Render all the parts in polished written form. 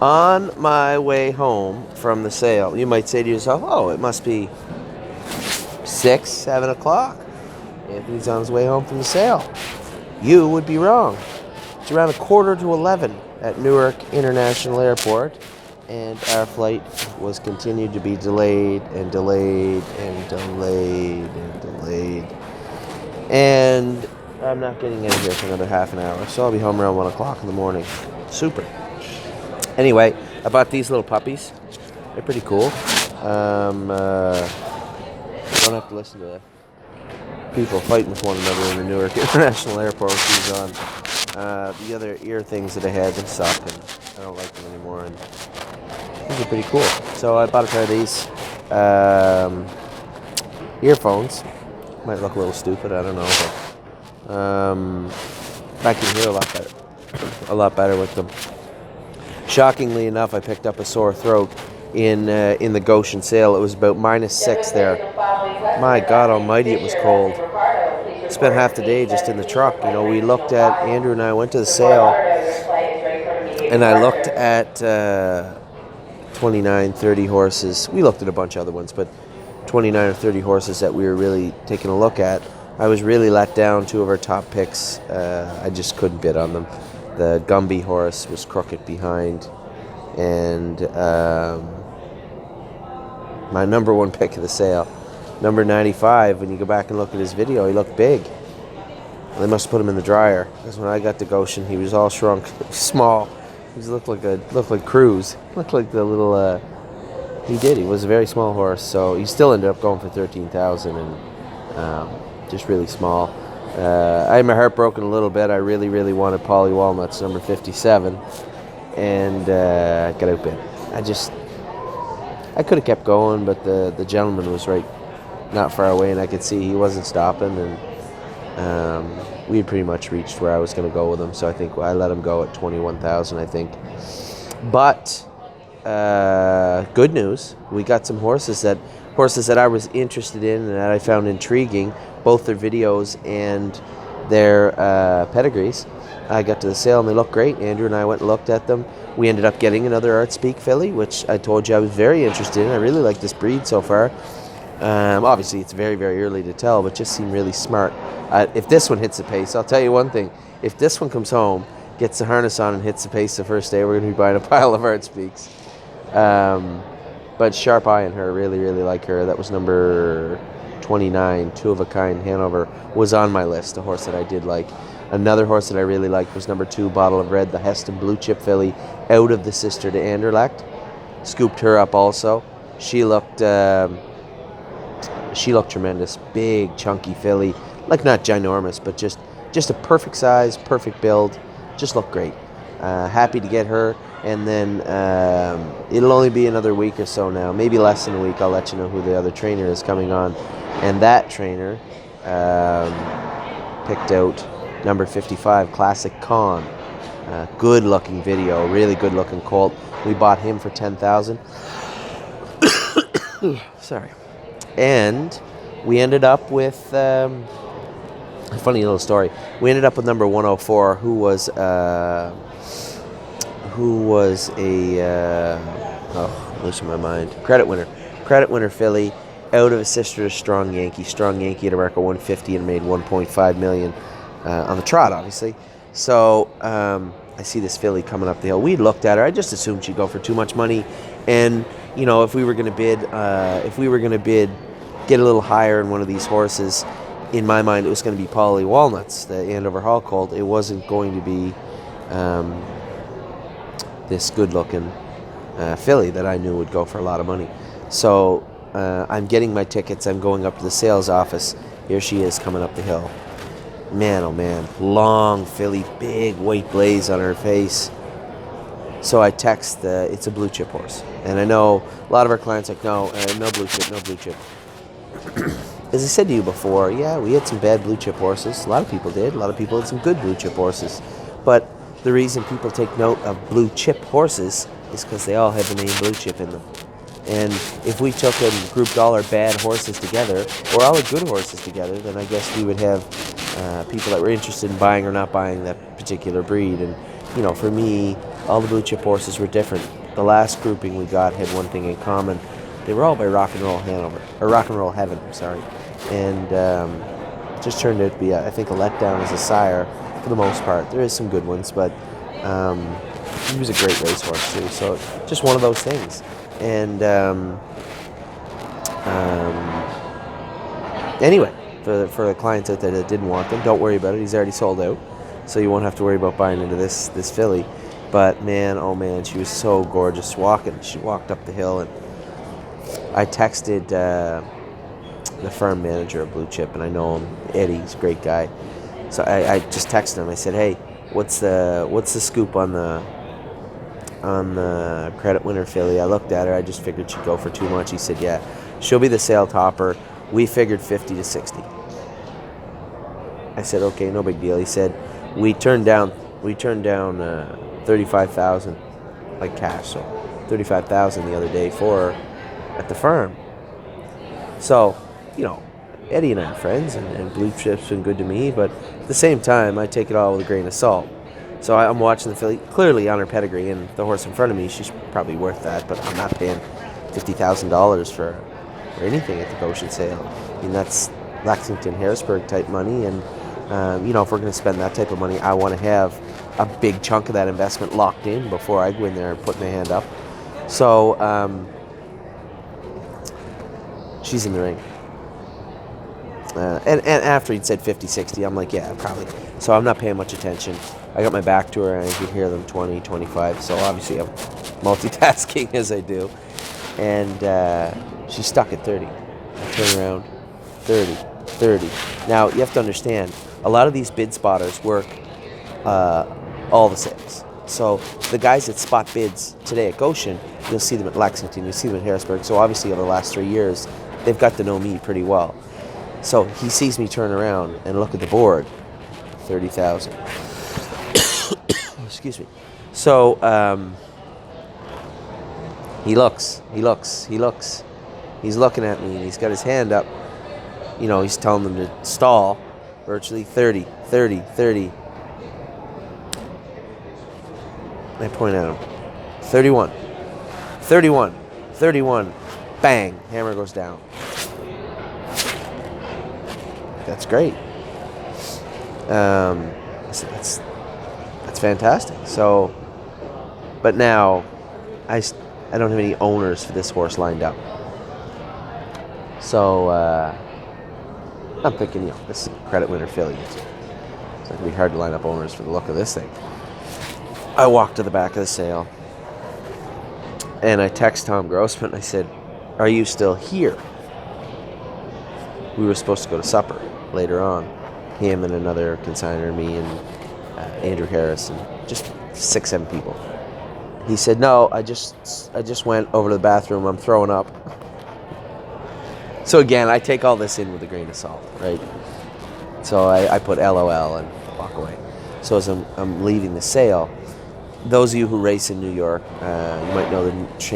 On my way home from the sale, you might say to yourself, oh, it must be 6, 7 o'clock. Anthony's on his way home from the sale. You would be wrong. It's around 10:45 at Newark International Airport, and our flight was continued to be delayed and delayed and delayed and delayed. And I'm not getting in here for another half an hour, so I'll be home around 1 o'clock in the morning. Super. Anyway, I bought these little puppies. They're pretty cool. You don't have to listen to people fighting with one another in the Newark International Airport with these on. The other ear things that I had, they suck, and I don't like them anymore. And these are pretty cool. So I bought a pair of these earphones. Might look a little stupid, I don't know, but I can hear a lot better with them. Shockingly enough, I picked up a sore throat in the Goshen Sale. It was about -6 there. My God Almighty, it was cold. Spent half the day just in the truck. You know, Andrew and I went to the sale, and I looked at 29, 30 horses. We looked at a bunch of other ones, but 29 or 30 horses that we were really taking a look at. I was really let down. 2 of our top picks, I just couldn't bid on them. The Gumby horse was crooked behind, and my number 1 pick of the sale, number 95, when you go back and look at his video, he looked big. They must have put him in the dryer, because when I got to Goshen, he was all shrunk, small. He looked like Cruz. Looked like the little. He was a very small horse, so he still ended up going for 13,000, and just really small. I had my heart broken a little bit. I really, really wanted Polly Walnuts, number 57, and I got outbid. I could have kept going, but the gentleman was right, not far away, and I could see he wasn't stopping, and we had pretty much reached where I was going to go with him, so I think I let him go at 21,000, I think. But good news, we got some horses that I was interested in and that I found intriguing, both their videos and their pedigrees. I got to the sale and they looked great. Andrew and I went and looked at them. We ended up getting another Art Speak filly, which I told you I was very interested in. I really like this breed so far. Obviously, it's very, very early to tell, but just seemed really smart. If this one hits the pace, I'll tell you one thing. If this one comes home, gets the harness on, and hits the pace the first day, we're going to be buying a pile of Art Speaks. But sharp eye in her. Really, really like her. That was number 29, 2 of a Kind, Hanover, was on my list, a horse that I did like. Another horse that I really liked was number 2, Bottle of Red, the Heston Blue Chip filly, out of the sister to Anderlecht. Scooped her up also. She looked tremendous. Big, chunky filly. Like, not ginormous, but just a perfect size, perfect build. Just looked great. Happy to get her. And then it'll only be another week or so now, maybe less than a week. I'll let you know who the other trainer is coming on. And that trainer picked out number 55, Classic Con. Good looking video, really good looking colt. We bought him for 10,000. Sorry. And we ended up with a funny little story. We ended up with number 104, who was losing my mind. Credit winner filly, out of a sister to Strong Yankee. Strong Yankee at a record 150 and made 1.5 million on the trot, obviously. So I see this filly coming up the hill. We looked at her. I just assumed she'd go for too much money, and you know, if we were going to bid, get a little higher in one of these horses. In my mind, it was going to be Polly Walnuts, the Andover Hall colt. It wasn't going to be this good-looking filly that I knew would go for a lot of money. So I'm getting my tickets. I'm going up to the sales office. Here she is coming up the hill. Man, oh man, long filly, big white blaze on her face. So I text, it's a blue chip horse. And I know a lot of our clients are like, no blue chip, no blue chip. As I said to you before, yeah, we had some bad blue chip horses. A lot of people did. A lot of people had some good blue chip horses. But the reason people take note of blue chip horses is because they all have the name blue chip in them. And if we took and grouped all our bad horses together, or all our good horses together, then I guess we would have people that were interested in buying or not buying that particular breed. And, you know, for me, All the blue chip horses were different. The last grouping we got had one thing in common. They were all by Rock and Roll Hanover, or Rock and Roll Heaven, sorry. And it just turned out to be, I think, a letdown as a sire for the most part. There is some good ones, but he was a great racehorse too. So just one of those things. And anyway, for the clients out there that didn't want them, don't worry about it. He's already sold out, so you won't have to worry about buying into this filly. But man, oh man, she was so gorgeous walking. She walked up the hill, and I texted the firm manager of Blue Chip, and I know him, Eddie. He's a great guy. So I just texted him. I said, "Hey, what's the scoop on the credit winner filly?" I looked at her. I just figured she'd go for too much. He said, "Yeah, she'll be the sale topper. We figured 50 to 60." I said, "Okay, no big deal." He said, "We turned down 35,000 like cash, so 35,000 the other day for her at the firm." So, Eddie and I are friends, and Blue Chip's been good to me, but at the same time, I take it all with a grain of salt. So I'm watching the filly, clearly on her pedigree, and the horse in front of me, she's probably worth that, but I'm not paying $50,000 for anything at the Goshen sale. I mean, that's Lexington, Harrisburg type money, and if we're going to spend that type of money, I want to have a big chunk of that investment locked in before I go in there and put my hand up. So she's in the ring. And after he'd said 50, 60, I'm like, yeah, probably. So I'm not paying much attention. I got my back to her, and I can hear them 20, 25. So obviously I'm multitasking as I do. And she's stuck at 30. I turn around, 30, 30. Now, you have to understand, a lot of these bid spotters work all the sales. So the guys that spot bids today at Goshen, you'll see them at Lexington, you'll see them at Harrisburg. So obviously over the last 3 years, they've got to know me pretty well. So he sees me turn around and look at the board, 30,000. Excuse me. So he looks. He's looking at me, and he's got his hand up. He's telling them to stall, virtually 30, 30, 30. I point at him, 31, 31, 31. Bang, hammer goes down. That's great. I said, that's fantastic. So, but now I don't have any owners for this horse lined up. So I'm thinking, this is a credit winner filly. It's not going to be hard to line up owners for the look of this thing. I walked to the back of the sale, and I text Tom Grossman. I said, "Are you still here?" We were supposed to go to supper later on. Him and another consignor, me and Andrew Harris, and just 6, 7 people. He said, "No, I just went over to the bathroom. I'm throwing up." So again, I take all this in with a grain of salt, right? So I put LOL and walk away. So as I'm leaving the sale, those of you who race in New York, you might know the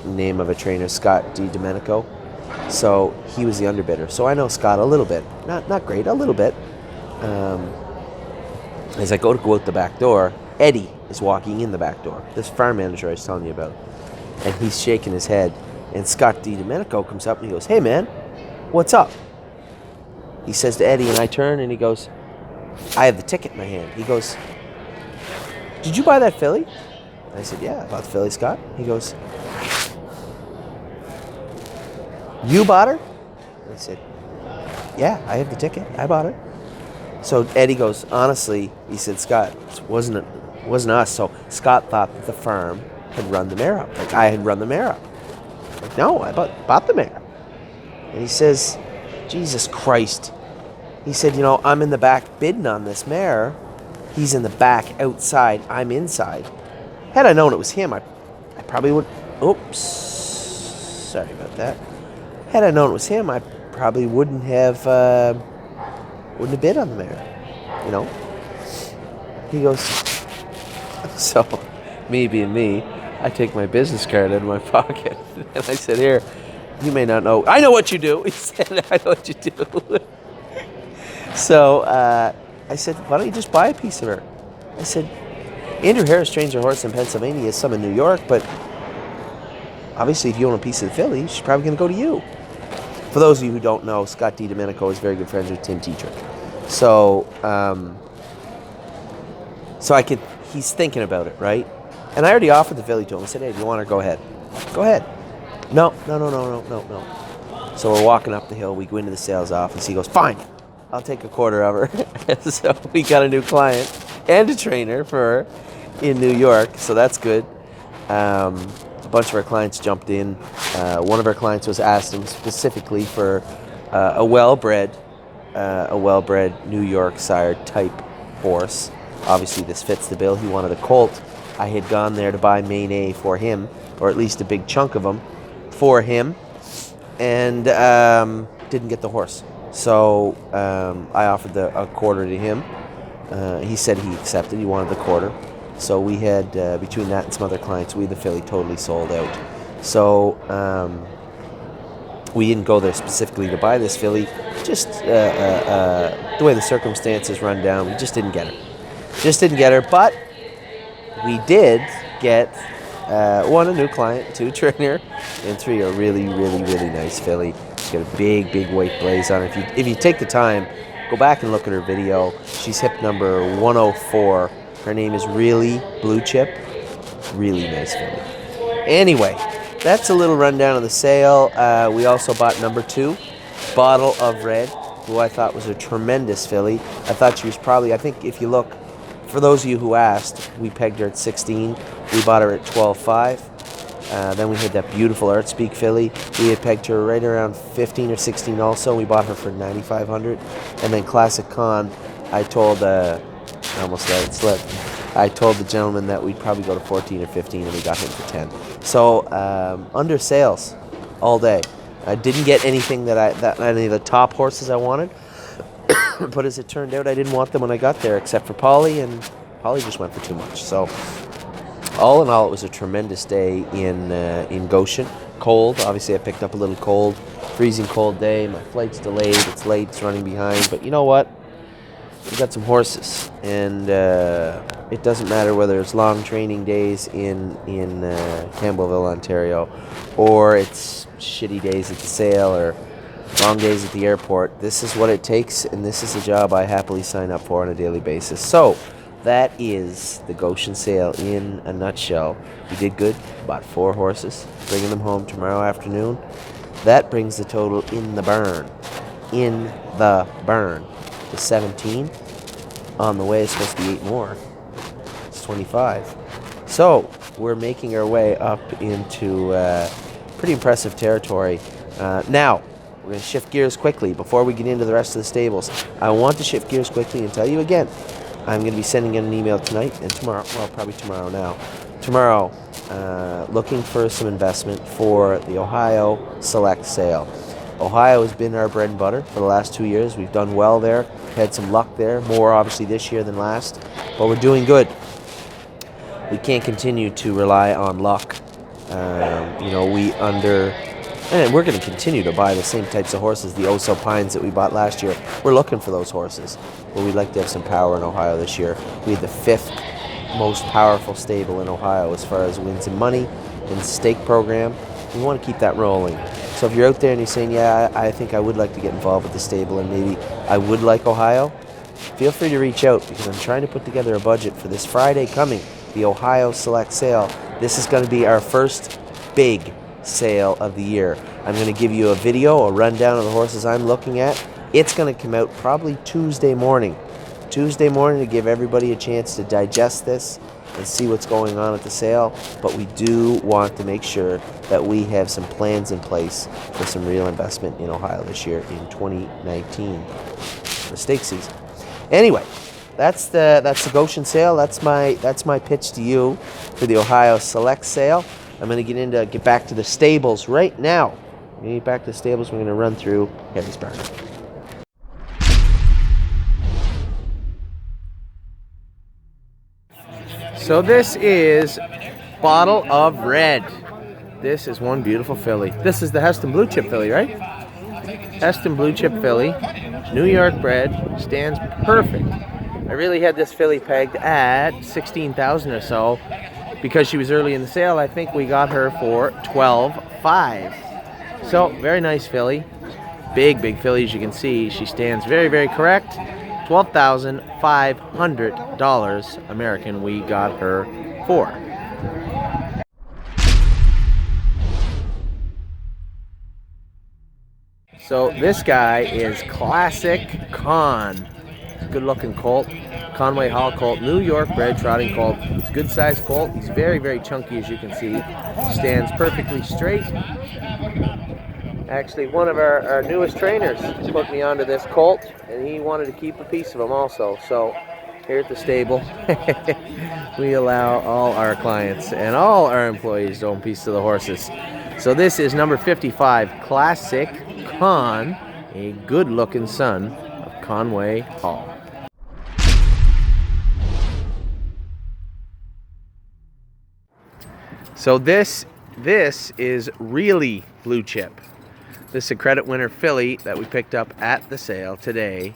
name of a trainer, Scott DiDomenico. So he was the underbidder. So I know Scott a little bit. Not great, a little bit. As I go out the back door, Eddie is walking in the back door. This farm manager I was telling you about. And he's shaking his head. And Scott DiDomenico comes up and he goes, "Hey man, what's up?" He says to Eddie, and I turn and he goes, "I have the ticket in my hand." He goes, "Did you buy that filly?" I said, "Yeah, I bought the filly, Scott." He goes, "You bought her?" I said, "Yeah, I have the ticket. I bought her." So Eddie goes, "Honestly," he said, "Scott, it wasn't us." So Scott thought that the firm had run the mare up. Like I had run the mare up. Like, no, I bought the mare. And he says, "Jesus Christ." He said, "I'm in the back bidding on this mare. He's in the back outside. I'm inside. Had I known it was him, I probably would..." Oops. Sorry about that. Had I known it was him, I probably wouldn't have bid on the mare. He goes, so me being me, I take my business card out of my pocket and I said, "Here, you may not know." "I know what you do." He said, "I know what you do." So I said, "Why don't you just buy a piece of her?" I said, Andrew Harris trains her horse in Pennsylvania, some in New York, but obviously if you own a piece of the filly, she's probably going to go to you. For those of you who don't know, Scott DiDomenico is very good friends with Tim Tetrick. So, he's thinking about it, right? And I already offered the filly to him. I said, hey, do you want her? Go ahead. Go ahead. No. So we're walking up the hill. We go into the sales office. He goes, fine, I'll take a quarter of her. So we got a new client and a trainer for her in New York. So that's good. A bunch of our clients jumped in. One of our clients was asking specifically for a well-bred New York sire type horse. Obviously, this fits the bill. He wanted a colt. I had gone there to buy main A for him, or at least a big chunk of them for him, and didn't get the horse. So I offered a quarter to him. He said he accepted. He wanted the quarter. So we had, between that and some other clients, the filly totally sold out. So we didn't go there specifically to buy this filly. Just the way the circumstances run down, we just didn't get her. But we did get, 1, a new client, 2, trainer, and 3, a really, really, really nice filly. She's got a big, big white blaze on her. If you take the time, go back and look at her video. She's hip number 104. Her name is Really Blue Chip. Really nice filly. Anyway, that's a little rundown of the sale. We also bought number 2, Bottle of Red, who I thought was a tremendous filly. I thought she was probably, I think if you look, for those of you who asked, we pegged her at 16. We bought her at 12.5. Then we had that beautiful Artspeak filly. We had pegged her right around 15 or 16 also. We bought her for 9,500. And then Classic Con, I told, I almost let it slip. I told the gentleman that we'd probably go to 14 or 15, and we got him for 10. So under sales all day. I didn't get anything that any of the top horses I wanted. But as it turned out, I didn't want them when I got there, except for Polly, and Polly just went for too much. So all in all, it was a tremendous day in Goshen. Cold. Obviously, I picked up a little cold. Freezing cold day. My flight's delayed. It's late. It's running behind. But you know what? We got some horses, and it doesn't matter whether it's long training days in Campbellville, Ontario, or it's shitty days at the sale or long days at the airport. This is what it takes, and this is a job I happily sign up for on a daily basis. So that is the Goshen sale in a nutshell. We did good. Bought 4 horses, bringing them home tomorrow afternoon. That brings the total in the burn. To 17. On the way is supposed to be 8 more. It's 25. So we're making our way up into pretty impressive territory. Now, we're going to shift gears quickly before we get into the rest of the stables. I want to shift gears quickly and tell you again, I'm going to be sending in an email tonight and tomorrow. Well, probably tomorrow now. Tomorrow, looking for some investment for the Ohio Select Sale. Ohio has been our bread and butter for the last 2 years. We've done well there. Had some luck there. More, obviously, this year than last. But we're doing good. We can't continue to rely on luck. And we're going to continue to buy the same types of horses, the Oso Pines that we bought last year. We're looking for those horses. But we'd like to have some power in Ohio this year. We had the 5th most powerful stable in Ohio as far as wins and money in the stake program. We want to keep that rolling. So if you're out there and you're saying, yeah, I think I would like to get involved with the stable and maybe I would like Ohio, feel free to reach out because I'm trying to put together a budget for this Friday coming, the Ohio Select Sale. This is going to be our first big sale of the year. I'm going to give you a video, a rundown of the horses I'm looking at. It's going to come out probably Tuesday morning to give everybody a chance to digest this and see what's going on at the sale. But we do want to make sure that we have some plans in place for some real investment in Ohio this year in 2019, the stake season. Anyway, that's the Goshen sale. That's my pitch to you for the Ohio Select Sale. I'm going to get back to the stables right now. We're going to get back to the stables. We're going to run through Gettysburg. So this is Bottle of Red. This is one beautiful filly. This is the Heston Blue Chip filly, right? Heston Blue Chip filly, New York bred, stands perfect I really had this filly pegged at 16,000 or so because she was early in the sale. I think we got her for 12.5. So very nice filly, big filly, as you can see. She stands very, very correct. $12,500 American we got her for. So this guy is Classic Con. Good looking colt. Conway Hall colt, New York bred trotting colt. It's a good sized colt. He's very, very chunky, as you can see. Stands perfectly straight. Actually, one of our newest trainers put me onto this colt, and he wanted to keep a piece of him also. So here at the stable, we allow all our clients and all our employees to own pieces of the horses. So this is number 55, Classic Con, a good-looking son of Conway Hall. So this is really blue chip. This is a credit winner filly that we picked up at the sale today.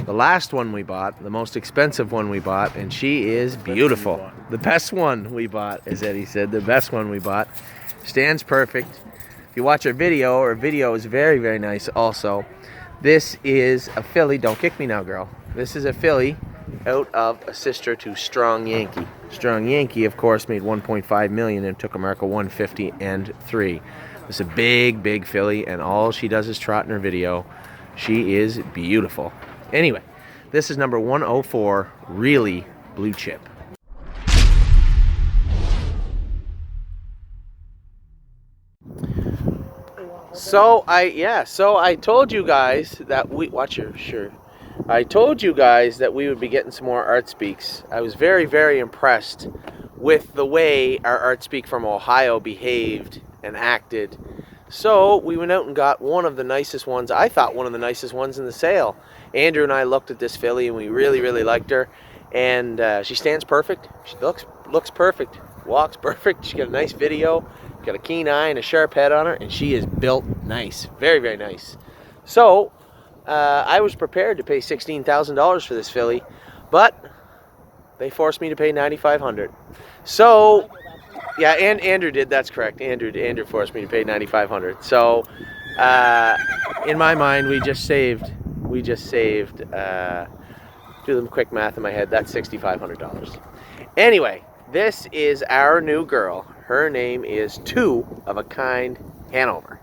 The last one we bought, the most expensive one we bought, and she is beautiful. The best one we bought, as Eddie said, the best one we bought. Stands perfect. If you watch our video is very, very nice also. This is a filly, don't kick me now, girl. This is a filly out of a sister to Strong Yankee. Strong Yankee, of course, made $1.5 million and took America 150 and 3. It's a big filly, and all she does is trot in her video. She is beautiful. Anyway, this is number 104, really blue chip. So I told you guys that watch your shirt. I told you guys that we would be getting some more Art Speaks. I was very, very impressed with the way our Art Speak from Ohio behaved and acted. So we went out and got one of the nicest ones, I thought one of the nicest ones in the sale. Andrew and I looked at this filly and we really, really liked her. And she stands perfect. She looks perfect, walks perfect. She's got a nice video, got a keen eye and a sharp head on her, and she is built nice, very, very nice. So I was prepared to pay $16,000 for this filly, but they forced me to pay $9,500. So yeah, and Andrew did. That's correct. Andrew forced me to pay $9,500. So in my mind, we just saved. Do the quick math in my head. That's $6,500. Anyway, this is our new girl. Her name is Two of a Kind Hanover.